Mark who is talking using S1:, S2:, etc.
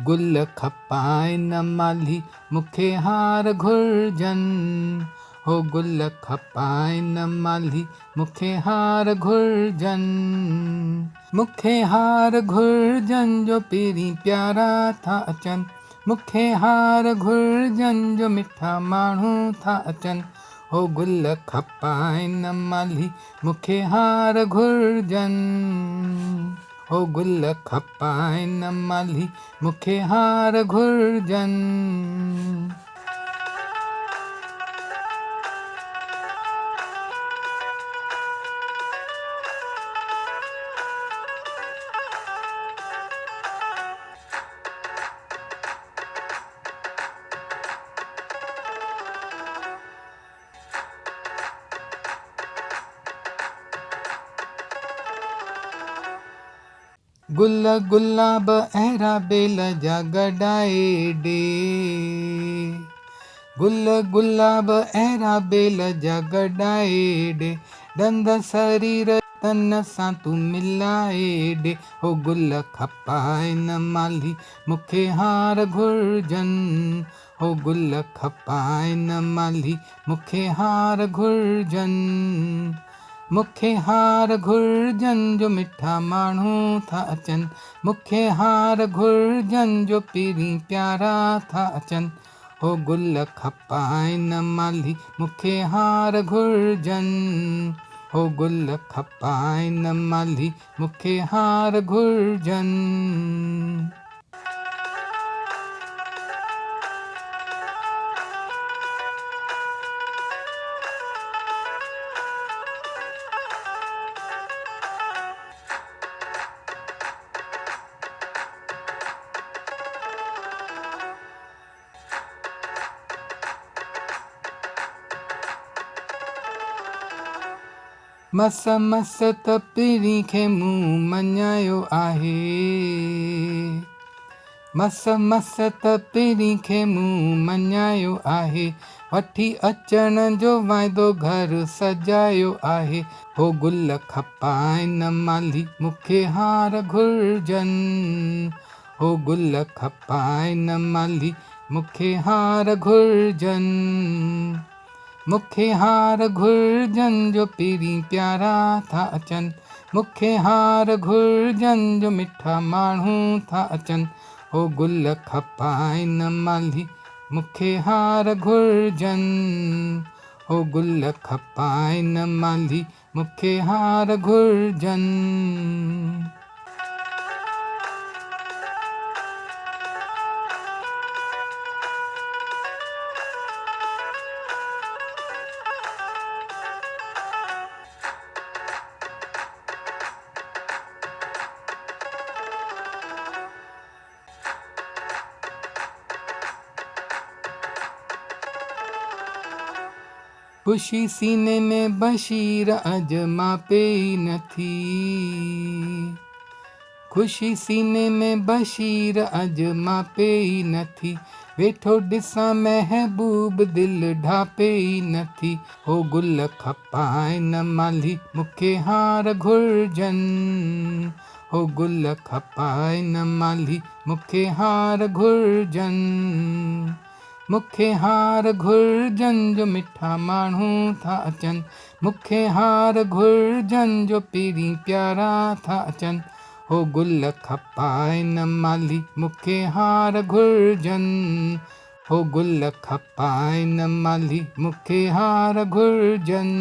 S1: गुल खपाए न माली मूंखे हार घुर्जनि। हो गुल खपाए न माली मूंखे हार घुर्जनि। मूंखे हार घुर्जनि जो पहिरीं प्यारा था अचनि। मूंखे हार घुर्जनि जो मिठा माण्हू था अचनि। हो गुल खपाए न माली मूंखे हार घुर्जनि। हो गुल खपाए न माली मूंखे हार घुर्जनि। गुल गुलाब अहिड़ा बेल जा गॾाए ॾे। गुल गुलाब अहिड़ा बेल जा गॾाए ॾे। ॾंद शरीर तन सां तूं मिलाए ॾे। हो गुल खपाए न माली मूंखे हार घुर्जनि। हो गुल खपाए न माली मूंखे हार घुर्जनि। मूंखे हार घुर्जनि जो मिठा माण्हू था अचनि। मूंखे हार घुर्जनि जो पहिरीं प्यारा था अचनि। हो गुल खपाए न माली मूंखे हार घुर्जनि। हो गुल खपाए न माली मूंखे हार घुर्जनि। मस मस त पहिरीं खे मूं मञायो आहे। मस मस त पहिरीं खे मूं मञायो आहे। वठी अचण जो वाइदो घर सजायो आहे। हो गुल खपाए न माली मूंखे हार घुर्जनि। हो गुल खपाए न माली मूंखे हार घुर्जनि। मूंखे हार घुर्जनि जो पहिरीं प्यारा था अचनि। मूंखे हार घुर्जनि जो मिठा माण्हू था अचनि। हो गुल खपाए न माली मूंखे हार घुर्जनि। हो गुल खपाए न माली मूंखे हार घुर्जनि। ख़ुशी सीने में बशीर अजमा पेई नथी। ख़ुशी सीने में बशीर अजमा पेई नथी। वेठो ॾिसां महबूब दिलि ढापेई नथी। हो गुल खपाए न माली मूंखे हार घुर्जनि। हो गुल खपाए न माली मूंखे हार घुर्जनि। मूंखे हार घुर्जनि जो मिठा माण्हू था अचनि। मूंखे हार घुर्जनि जो पहिरीं प्यारा था अचनि। हो गुल खपाए न माली मूंखे हार घुर्जनि। हो गुल खपाए न माली मूंखे हार घुर्जनि।